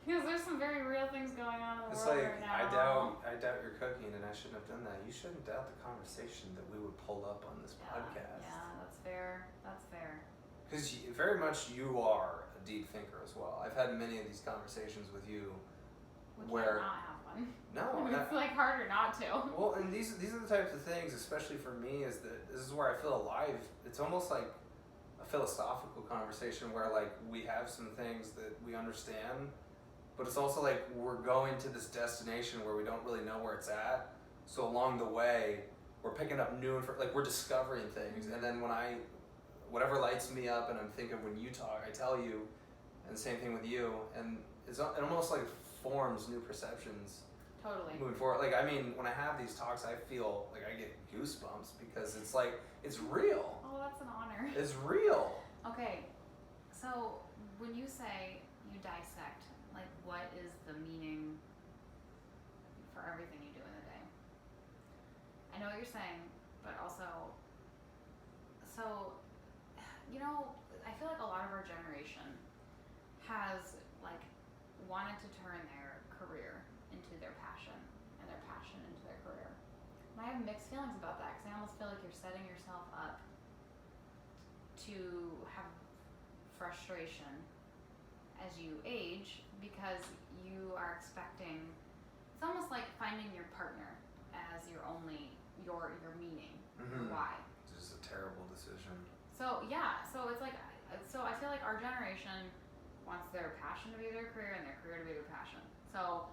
because there's some very real things going on in the world right now. I doubt your cooking, and I shouldn't have done that. You shouldn't doubt the conversation that we would pull up on this podcast. Yeah, that's fair. That's fair. Because very much you are a deep thinker as well. I've had many of these conversations with you. We can't not have one. No. It's like harder not to. Well, and these are the types of things, especially for me, is that this is where I feel alive. It's almost like a philosophical conversation where, like, we have some things that we understand, but it's also like we're going to this destination where we don't really know where it's at. So along the way, we're picking up new like, we're discovering things. And then whatever lights me up, and I'm thinking, when you talk, I tell you, and the same thing with you, and it almost like forms new perceptions. Totally. Moving forward, like, I mean, when I have these talks, I feel like I get goosebumps because it's like, it's real. Oh, that's an honor. It's real. Okay, so when you say you dissect, like, what is the meaning for everything you do in the day? I know what you're saying, but also, so I feel like a lot of our generation has like wanted to turn their career into their passion and their passion into their career. And I have mixed feelings about that because I almost feel like you're setting yourself up to have frustration as you age because you are expecting, it's almost like finding your partner as your meaning, your why. It's just a terrible decision. So it's like, I feel like our generation wants their passion to be their career and their career to be their passion. So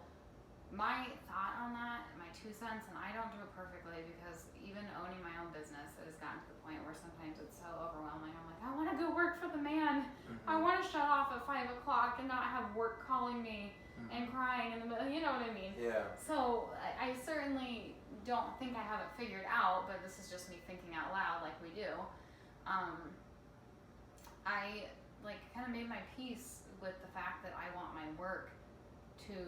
my thought on that, my 2 cents, and I don't do it perfectly because even owning my own business, it has gotten to the point where sometimes it's so overwhelming. I'm like, I want to go work for the man. I want to shut off at 5 o'clock and not have work calling me and crying in the middle. You know what I mean? Yeah. So I certainly don't think I have it figured out, but this is just me thinking out loud like we do. I like kind of made my peace with the fact that I want my work to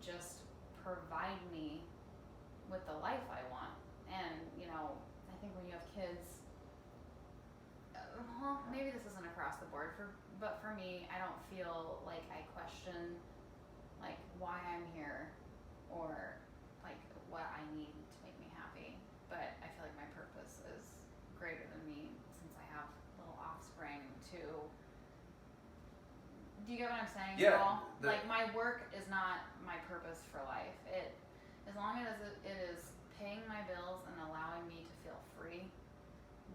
just provide me with the life I want. And I think when you have kids, well, maybe this isn't across the board but for me, I don't feel like I question like why I'm here or like what I need to make me happy. But I feel like my purpose is greater than me since I have little offspring to. Do you get what I'm saying? Yeah. Like my work is not my purpose for life. As long as it is paying my bills and allowing me to feel free,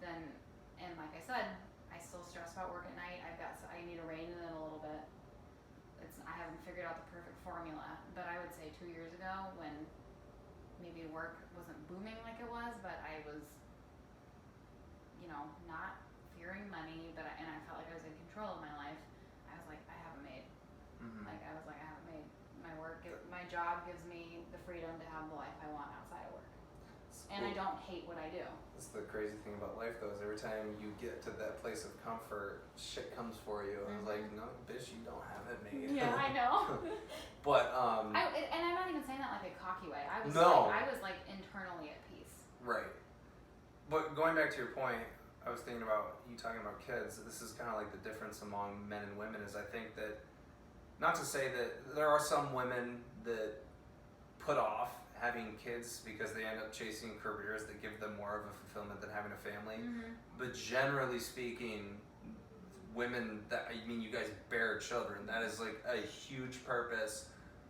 then, and like I said, I still stress about work at night. I need to rein it in a little bit. I haven't figured out the perfect formula, but I would say 2 years ago when maybe work wasn't booming like it was, but I was, not fearing money, and I felt like I was in control of my life. I was like, I haven't made. Like I haven't made my work. My job gives me the freedom to have the life I want outside of work, and I don't hate what I do. That's the crazy thing about life, though, is every time you get to that place of comfort, shit comes for you. I was like, no, bitch, you don't have it made. Yeah, I know. But and I'm not even saying that like a cocky way. I was like internally at peace. Right. But going back to your point, I was thinking about you talking about kids. This is kind of like the difference among men and women. Is I think that, not to say that there are some women that put off having kids because they end up chasing careers that give them more of a fulfillment than having a family. But generally speaking, women you guys bear children. That is like a huge purpose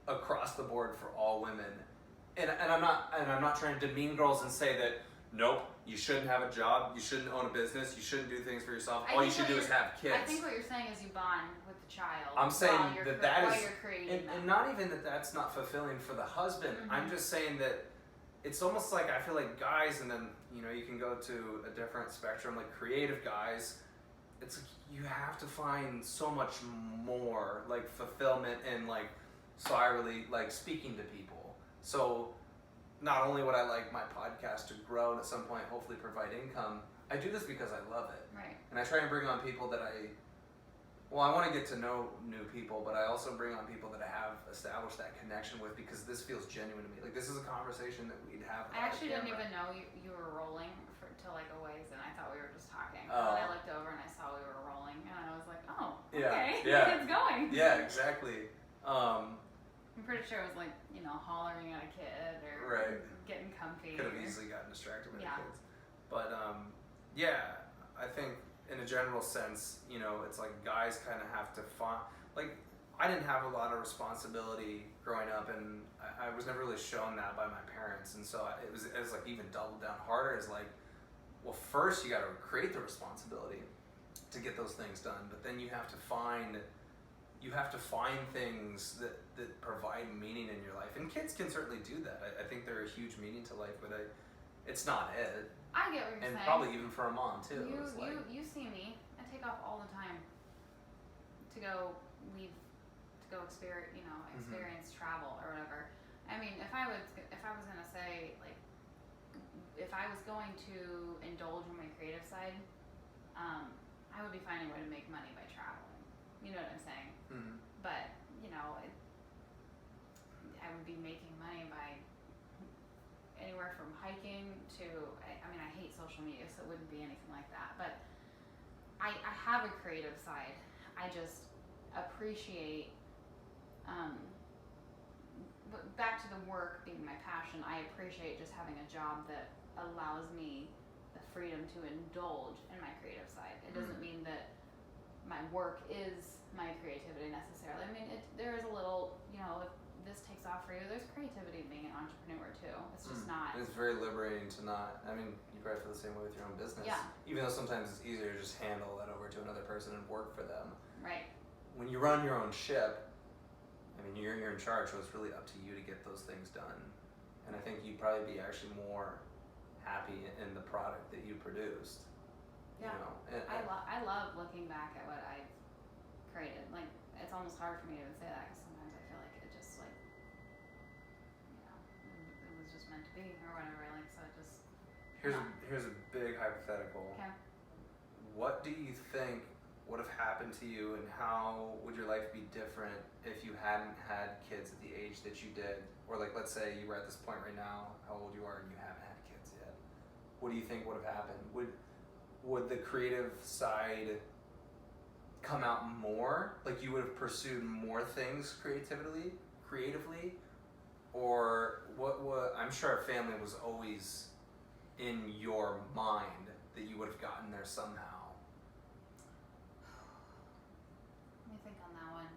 across the board for all women. And I'm not trying to demean girls and say that nope, you shouldn't have a job, you shouldn't own a business, you shouldn't do things for yourself. All you should do is have kids. I think what you're saying is you bond with the child. I'm saying that is, you're creating and not even that's not fulfilling for the husband. I'm just saying that it's almost like I feel like guys, and then you can go to a different spectrum, like creative guys. It's like you have to find so much more like fulfillment and like, so I really like speaking to people. So not only would I like my podcast to grow and at some point hopefully provide income, I do this because I love it. Right. And I try and bring on people that I want to get to know new people, but I also bring on people that I have established that connection with because this feels genuine to me. Like this is a conversation that we'd have. I actually didn't even know you were rolling till like a ways, and I thought we were just talking. Oh. And I looked over and I saw we were rolling, and I was like, oh, Yeah, okay, yeah. it's going. Yeah, exactly. I'm pretty sure it was like, hollering at a kid or Right. getting comfy. Could have easily gotten distracted by Yeah. the kids. But I think in a general sense, it's like guys kind of have to find, like, I didn't have a lot of responsibility growing up, and I was never really shown that by my parents, and so it was like even doubled down harder. Is like, well, first you got to create the responsibility to get those things done, but then you have to find things that provide meaning in your life, and kids can certainly do that. I think they're a huge meaning to life, but it's not it. I get what you're saying. And probably even for a mom too. You see me. I take off all the time to go experience travel or whatever. I mean, if I was gonna say like, if I was going to indulge in my creative side, I would be finding a way to make money by traveling. You know what I'm saying? Mm-hmm. But I would be making money by anywhere from hiking to, I hate social media, so it wouldn't be anything like that. But I have a creative side. I just appreciate, but back to the work being my passion, I appreciate just having a job that allows me the freedom to indulge in my creative side. It doesn't mean that my work is my creativity necessarily. I mean, there is a little, if this takes off for you, there's creativity in being an entrepreneur too. It's just not. It's very liberating to not, I mean, you probably feel the same way with your own business. Yeah. Even though sometimes it's easier to just handle that over to another person and work for them. Right. When you run your own ship, I mean, you're in charge, so it's really up to you to get those things done. And I think you'd probably be actually more happy in the product that you produced. Yeah. I love looking back at what I've created. Like, it's almost hard for me to say that because sometimes I feel like it just it was just meant to be or whatever. Like, so it just. Here's a big hypothetical. Okay. What do you think would have happened to you, and how would your life be different if you hadn't had kids at the age that you did? Or like, let's say you were at this point right now, how old you are, and you haven't had kids yet. What do you think would have happened? Would the creative side come out more? Like you would have pursued more things creatively, or what? I'm sure a family was always in your mind that you would have gotten there somehow. Let me think on that one.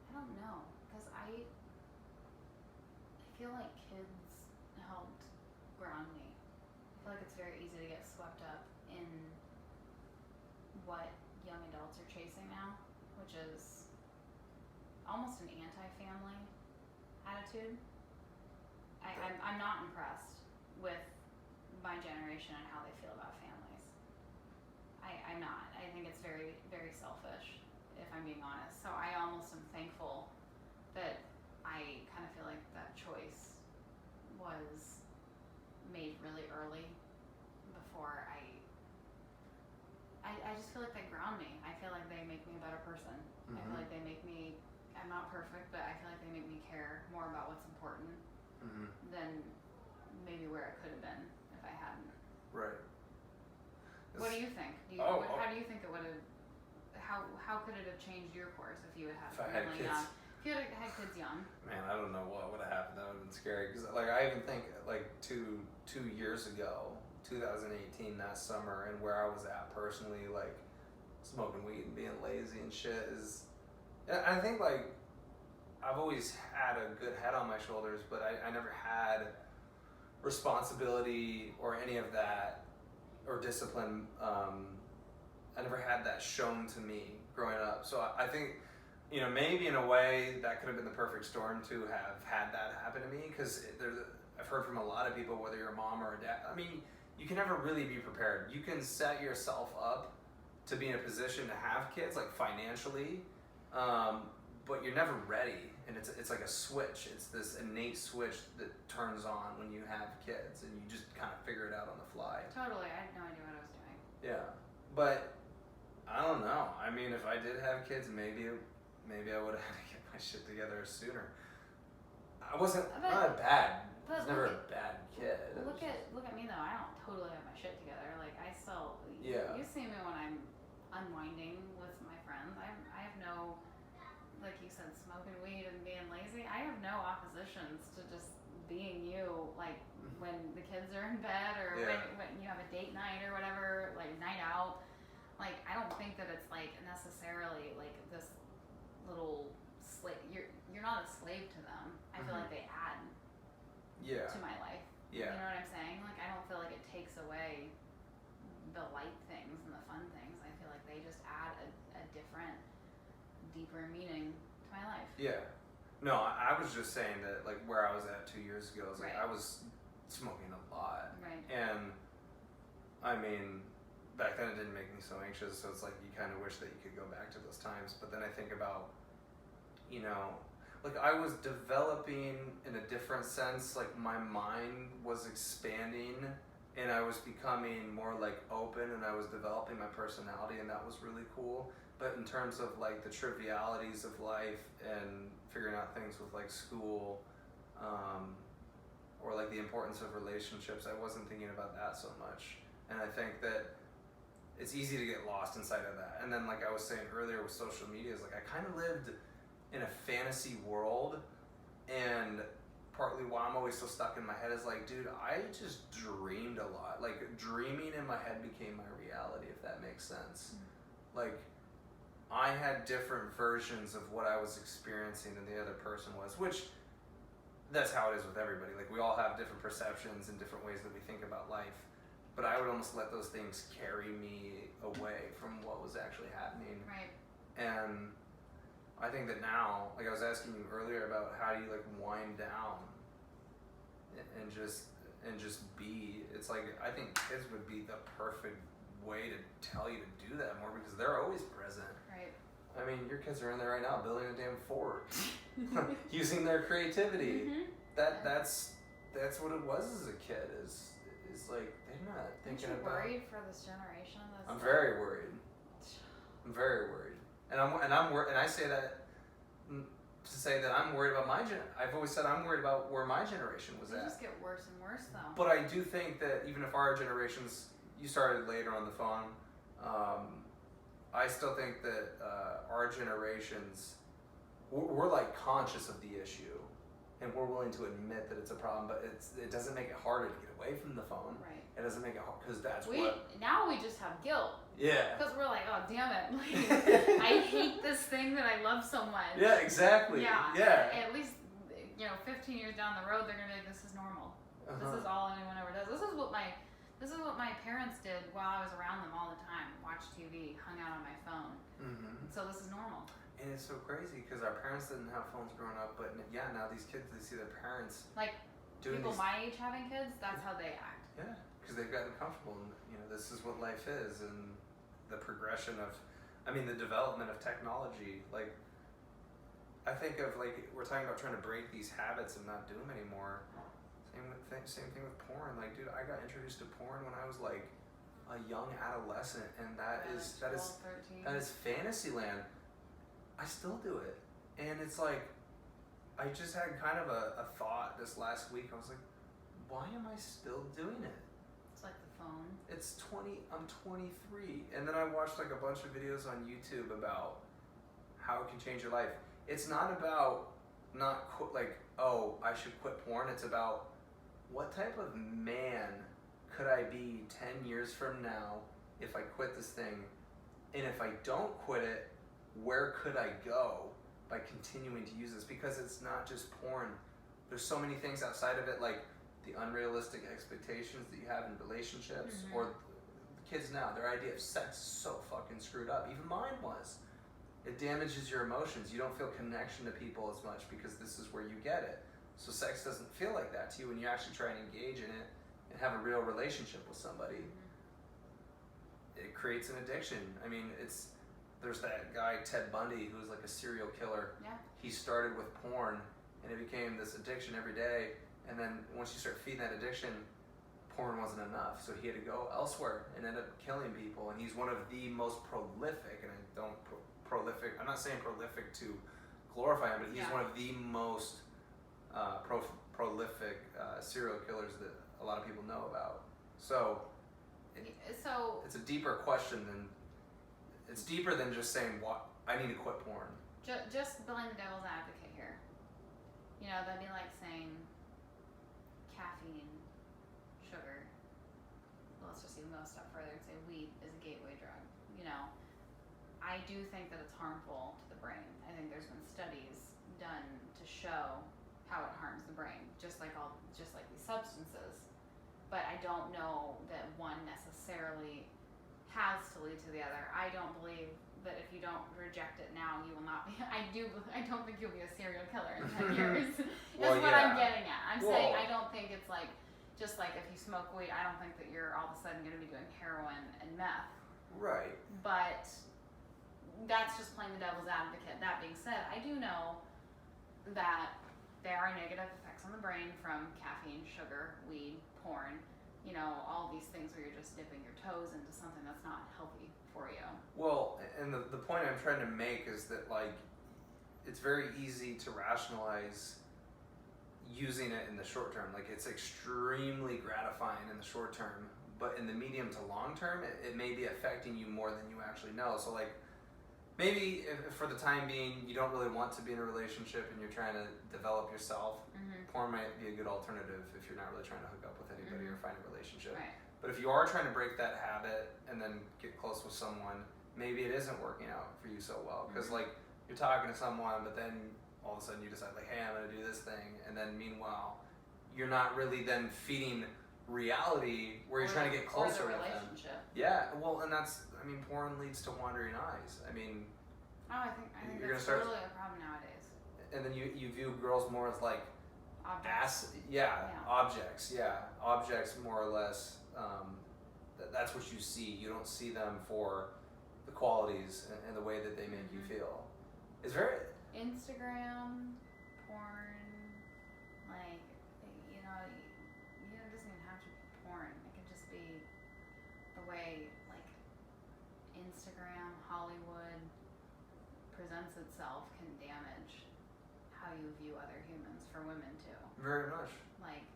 I don't know, because I feel like kids helped ground me. I feel like it's very easy to get swept up in what young adults are chasing now, which is almost an anti-family attitude. I'm not impressed with my generation and how they feel about families. I'm not. I think it's very, very selfish, if I'm being honest. So I almost am thankful that I kind of feel like that choice was made really early before I just feel like they ground me. I feel like they make me a better person. I feel like they make me, I'm not perfect, but I feel like they make me care more about what's important than maybe where it could have been if I hadn't. Right. What do you think? How do you think it would have? How could it have changed your course if you had really young? If you had kids young. Man, I don't know what would have happened. That would have been scary. Because like I even think like two years ago, 2018, that summer, and where I was at personally, like smoking weed and being lazy and shit is. I think like I've always had a good head on my shoulders, but I never had responsibility or any of that or discipline. I never had that shown to me growing up. So I think, maybe in a way that could have been the perfect storm to have had that happen to me, because I've heard from a lot of people, whether you're a mom or a dad, I mean, you can never really be prepared. You can set yourself up to be in a position to have kids, like financially, but you're never ready. And it's like a switch. It's this innate switch that turns on when you have kids, and you just kind of figure it out on the fly. Totally, I had no idea what I was doing. Yeah, but I don't know. I mean, if I did have kids, maybe I would have had to get my shit together sooner. I wasn't not a bad. I was never a bad kid. Look at me though. I don't totally have my shit together. Like I still. Yeah. You see me when I'm unwinding with my friends. I have no. Like you said, smoking weed and being lazy, I have no oppositions to just being you, like when the kids are in bed or when you have a date night or whatever, like night out. Like I don't think that it's like necessarily like this little slave. You're not a slave to them. I feel like they add to my life. Yeah. You know what I'm saying? Like I don't feel like it takes away the light things and the fun things. I feel like they just add a different, deeper meaning to my life. Yeah. No, I was just saying that like where I was at 2 years ago, like I was smoking a lot. Right. And I mean, back then it didn't make me so anxious, so it's like you kind of wish that you could go back to those times. But then I think about, like I was developing in a different sense, like my mind was expanding and I was becoming more like open, and I was developing my personality, and that was really cool. But in terms of like the trivialities of life and figuring out things with like school, or like the importance of relationships, I wasn't thinking about that so much. And I think that it's easy to get lost inside of that. And then, like I was saying earlier with social media, is like I kind of lived in a fantasy world, and partly why I'm always so stuck in my head is like, dude, I just dreamed a lot. Like, dreaming in my head became my reality, if that makes sense. Like, I had different versions of what I was experiencing than the other person was, which that's how it is with everybody. Like, we all have different perceptions and different ways that we think about life. But I would almost let those things carry me away from what was actually happening. Right. And I think that now, like I was asking you earlier about how do you like wind down and just be. It's like I think kids would be the perfect way to tell you to do that more because they're always present. Right. I mean, your kids are in there right now building a damn fort, using their creativity. Mm-hmm. That's what it was as a kid. Is like they're not thinking Aren't you about. worried for this generation? I'm very worried. I'm very worried, and I say that to say that I'm worried about I've always said I'm worried about where my generation was They at. just get worse and worse, though. But I do think that even if our generations, you started later on the phone, I still think that our generations, we're like conscious of the issue, and we're willing to admit that it's a problem. But it doesn't make it harder to get away from the phone. Right. It doesn't make it hard because that's Now we just have guilt. Yeah. Because we're like, oh damn it, like, I hate this thing that I love so much. Yeah, exactly. Yeah. Yeah. At least 15 years down the road, they're gonna be like, this is normal. Uh-huh. This is all anyone ever does. This is what my parents did while I was around them all the time. Watched TV, hung out on my phone. Mm-hmm. So this is normal. And it's so crazy because our parents didn't have phones growing up, but yeah, now these kids, they see their parents like doing people these, my age having kids. That's how they act. yeah, because they've gotten comfortable, and this is what life is, and the progression of, the development of technology. Like, I think of like we're talking about trying to break these habits and not do them anymore. Same thing with porn. Like, dude, I got introduced to porn when I was like a young adolescent, and that is 13. fantasy land. I still do it, and it's like I just had kind of a thought this last week. I was like, why am I still doing it? It's like the phone. I'm 23, and then I watched like a bunch of videos on YouTube about how it can change your life. It's not about I should quit porn. It's about what type of man could I be 10 years from now if I quit this thing, and if I don't quit it, where could I go by continuing to use this? Because it's not just porn. There's so many things outside of it, like the unrealistic expectations that you have in relationships, mm-hmm. or the kids now, their idea of sex is so fucking screwed up. Even mine was. It damages your emotions. You don't feel connection to people as much because this is where you get it. So sex doesn't feel like that to you when you actually try and engage in it and have a real relationship with somebody. Mm-hmm. It creates an addiction. There's that guy, Ted Bundy, who was like a serial killer. Yeah. He started with porn, and it became this addiction every day. And then once you start feeding that addiction, porn wasn't enough. So he had to go elsewhere and end up killing people. And he's one of the most prolific, and I'm not saying prolific to glorify him, but he's one of the most prolific serial killers that a lot of people know about. So it's a deeper question than... It's deeper than just saying, I need to quit porn. Just playing the devil's advocate here. That'd be like saying caffeine, sugar. Well, let's just even go a step further and say weed is a gateway drug. I do think that it's harmful to the brain. I think there's been studies done to show how it harms the brain, just like these substances. But I don't know that one necessarily has to lead to the other. I don't believe that if you don't reject it now, you will not be. I don't think you'll be a serial killer in 10 years. That's what I'm getting at. I'm saying I don't think it's like, just like if you smoke weed, I don't think that you're all of a sudden going to be doing heroin and meth. Right. But that's just playing the devil's advocate. That being said, I do know that there are negative effects on the brain from caffeine, sugar, weed, porn. All these things where you're just dipping your toes into something that's not healthy for you. Well, and the point I'm trying to make is that, like, it's very easy to rationalize using it in the short term. Like, it's extremely gratifying in the short term, but in the medium to long term, it may be affecting you more than you actually know. So like, maybe if for the time being, you don't really want to be in a relationship and you're trying to develop yourself, porn might be a good alternative if you're not really trying to hook up with anybody or find a relationship. Right. But if you are trying to break that habit and then get close with someone, maybe it isn't working out for you so well. Because like, you're talking to someone, but then all of a sudden you decide like, hey, I'm going to do this thing. And then meanwhile, you're not really then feeding reality where you're trying to get closer with them. Yeah, well, and that's, I mean, porn leads to wandering eyes. I mean, I think you're that's totally a problem nowadays. And then you view girls more as like Objects. Objects more or less. That's what you see. You don't see them for the qualities and the way that they make you feel. It's very Instagram, porn, like, you know, it doesn't even have to be porn. It could just be the way, like, Instagram, Hollywood presents itself can damage how you view other humans, for women too. Very much. Like,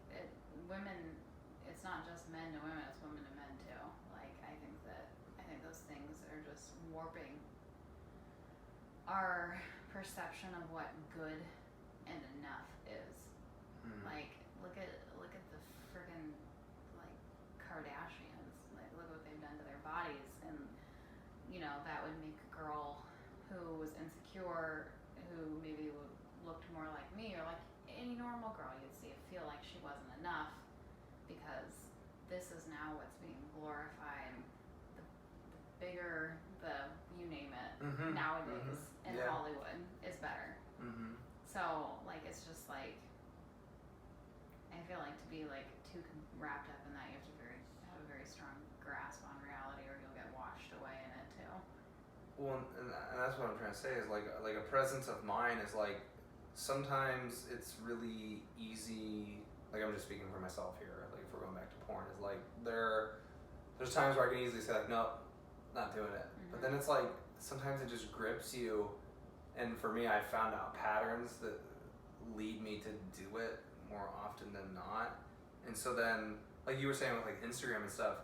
women, it's not just men to women, it's women to men too. Like, I think those things are just warping our perception of what good and enough is. Like, look at the friggin' like Kardashians. Like, look what they've done to their bodies, and you know that would make a girl who was insecure, who maybe looked more like me or like any normal girl you'd see, feel like she wasn't enough, because this is now what's being glorified. The bigger the you name it nowadays in Hollywood is better. So like, it's just like, I feel like to be like too wrapped up in that, you have to have a very strong grasp on reality, or you'll get washed away in it too. Well, and that's what I'm trying to say is like a presence of mind is like, sometimes it's really easy. Like, I'm just speaking for myself here. Like, if we're going back to porn, is like there's times where I can easily say like, nope, not doing it. But then it's like, sometimes it just grips you. And for me, I found out patterns that lead me to do it more often than not. And so then, like you were saying with like Instagram and stuff,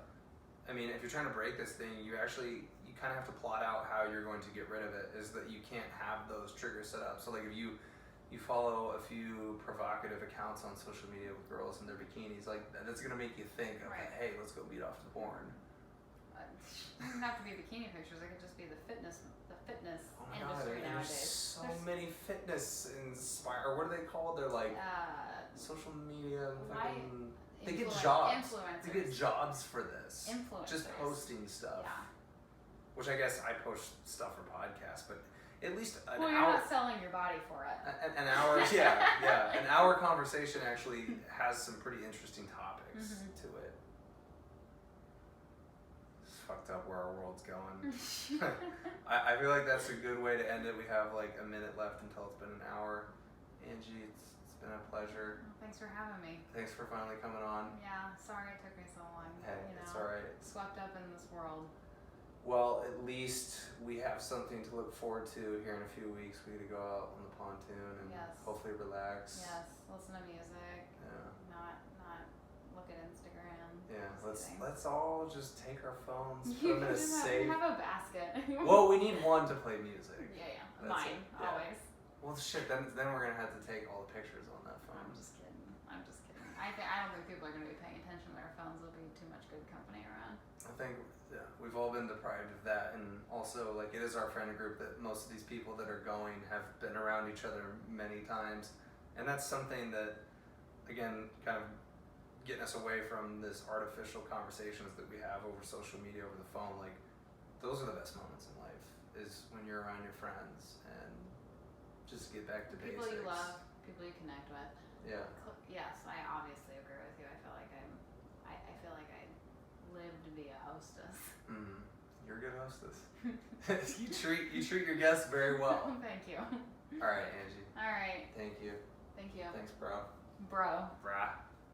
I mean, if you're trying to break this thing, you kind of have to plot out how you're going to get rid of it. Is that you can't have those triggers set up. So like, if you follow a few provocative accounts on social media with girls in their bikinis, like, that's gonna make you think of, hey, let's go beat off the porn. It doesn't have to be bikini pictures. It could just be the fitness Oh my industry God, nowadays. There's so many fitness or what are they called? They're like social media. They get jobs. Influencers. They get jobs for this. Influencers. Just posting stuff. Yeah. Which I guess I post stuff for podcasts, but at least an hour. You're not selling your body for it. An hour, yeah. An hour conversation actually has some pretty interesting topics to it. It's fucked up where our world's going. I feel like that's a good way to end it. We have like a minute left until it's been an hour. Angie, it's been a pleasure. Well, thanks for having me. Thanks for finally coming on. Yeah, sorry it took me so long. Hey, it's alright. Swept up in this world. Well, at least we have something to look forward to here in a few weeks. We get to go out on the pontoon and hopefully relax. Yes, listen to music. Yeah. Not look at Instagram. Yeah, let's all just take our phones, put them in a safe. Have a basket. Well, we need one to play music. Yeah. That's Mine, always. Well, shit. Then we're gonna have to take all the pictures on that phone. I'm just kidding. I don't think people are gonna be paying attention to their phones. There'll be too much good company around. I think we've all been deprived of that, and also like, it is our friend group that most of these people that are going have been around each other many times, and that's something that, again, kind of getting us away from this artificial conversations that we have over social media, over the phone. Like, those are the best moments in life, is when you're around your friends and just get back to people basics. You love, people you connect with. Yeah. Yes, I obviously agree with you. I feel like I live to be a hostess. You're a good hostess. you treat your guests very well. Thank you. All right, Angie. All right. Thank you. Thank you. Thanks, bro. Bro. Brah.